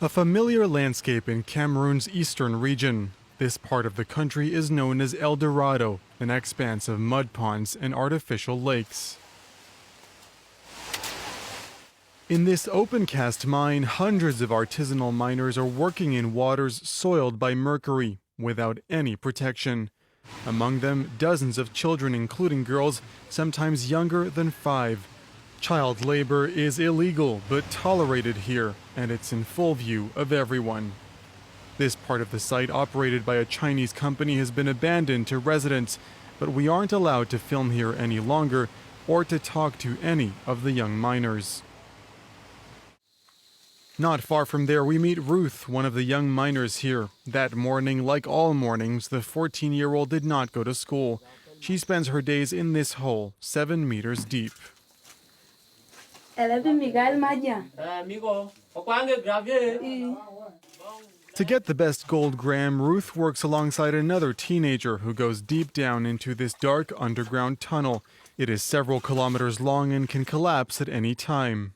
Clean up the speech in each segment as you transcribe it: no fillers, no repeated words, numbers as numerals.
A familiar landscape in Cameroon's eastern region. This part of the country is known as El Dorado, an expanse of mud ponds and artificial lakes. In this open-cast mine, hundreds of artisanal miners are working in waters soiled by mercury, without any protection. Among them, dozens of children, including girls, sometimes younger than 5. Child labor is illegal, but tolerated here, and it's in full view of everyone. This part of the site, operated by a Chinese company, has been abandoned to residents, but we aren't allowed to film here any longer or to talk to any of the young miners. Not far from there, we meet Ruth, one of the young miners here. That morning, like all mornings, the 14-year-old did not go to school. She spends her days in this hole, 7 meters deep. To get the best gold gram, Ruth works alongside another teenager who goes deep down into this dark underground tunnel. It is several kilometers long and can collapse at any time.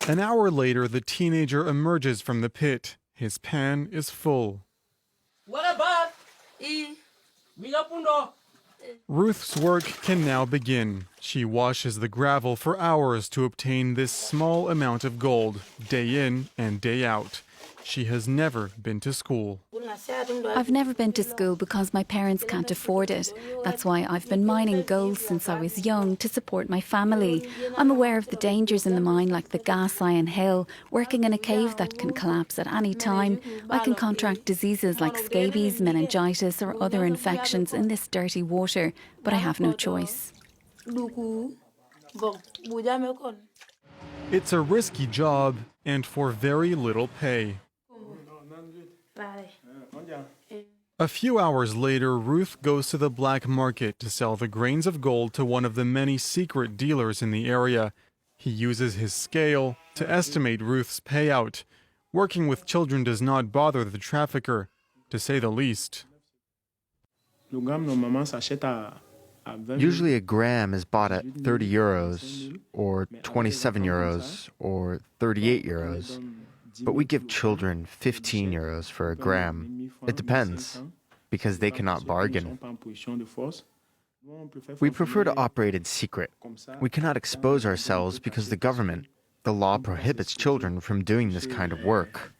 An hour later, the teenager emerges from the pit. His pan is full. Ruth's work can now begin. She washes the gravel for hours to obtain this small amount of gold, day in and day out. She has never been to school. I've never been to school because my parents can't afford it. That's why I've been mining gold since I was young to support my family. I'm aware of the dangers in the mine, like the gas iron hill, working in a cave that can collapse at any time. I can contract diseases like scabies, meningitis or other infections in this dirty water, but I have no choice. It's a risky job and for very little pay. A few hours later, Ruth goes to the black market to sell the grains of gold to one of the many secret dealers in the area. He uses his scale to estimate Ruth's payout. Working with children does not bother the trafficker, to say the least. Usually a gram is bought at 30 euros, or 27 euros, or 38 euros. But we give children 15 euros for a gram. It depends, because they cannot bargain. We prefer to operate in secret. We cannot expose ourselves because the law prohibits children from doing this kind of work.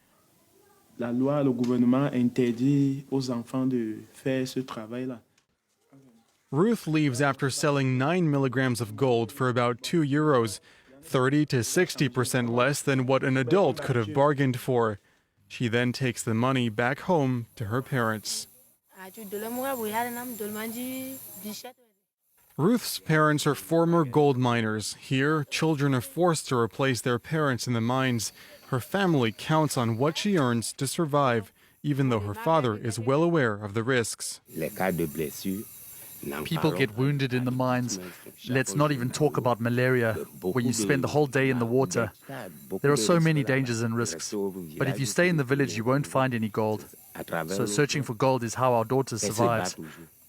Ruth leaves after selling 9 milligrams of gold for about 2 euros, 30 to 60% less than what an adult could have bargained for. She then takes the money back home to her parents. Ruth's parents are former gold miners. Here, children are forced to replace their parents in the mines. Her family counts on what she earns to survive, even though her father is well aware of the risks. People get wounded in the mines. Let's not even talk about malaria, where you spend the whole day in the water. There are so many dangers and risks. But if you stay in the village, you won't find any gold. So searching for gold is how our daughter survives.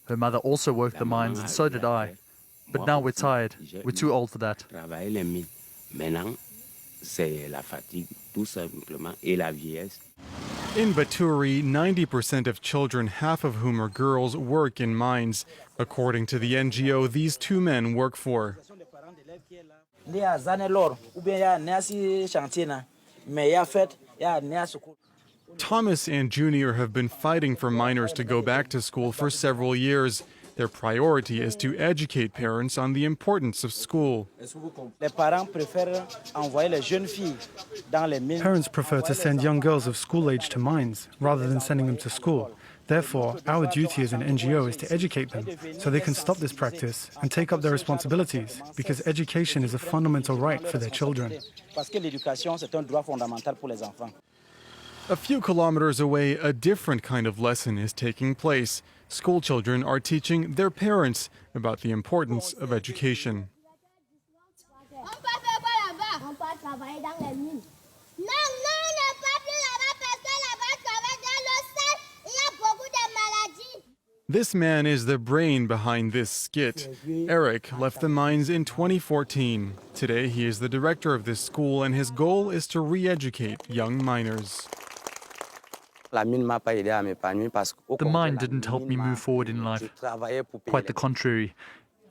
Her mother also worked the mines, and so did I. But now we're tired. We're too old for that. In Baturi, 90% of children, half of whom are girls, work in mines. According to the NGO these two men work for. Thomas and Junior have been fighting for miners to go back to school for several years. Their priority is to educate parents on the importance of school. Parents prefer to send young girls of school age to mines rather than sending them to school. Therefore, our duty as an NGO is to educate them so they can stop this practice and take up their responsibilities, because education is a fundamental right for their children. A few kilometers away, a different kind of lesson is taking place. School children are teaching their parents about the importance of education. This man is the brain behind this skit. Eric left the mines in 2014. Today he is the director of this school and his goal is to re-educate young miners. The mine didn't help me move forward in life. Quite the contrary.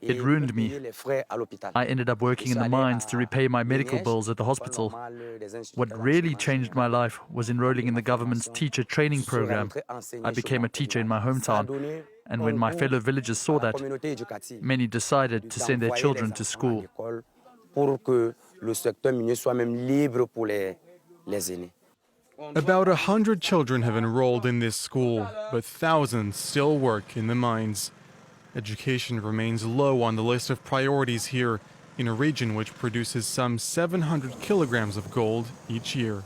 It ruined me. I ended up working in the mines to repay my medical bills at the hospital. What really changed my life was enrolling in the government's teacher training program. I became a teacher in my hometown, and when my fellow villagers saw that, many decided to send their children to school. About 100 children have enrolled in this school, but thousands still work in the mines. Education remains low on the list of priorities here, in a region which produces some 700 kilograms of gold each year.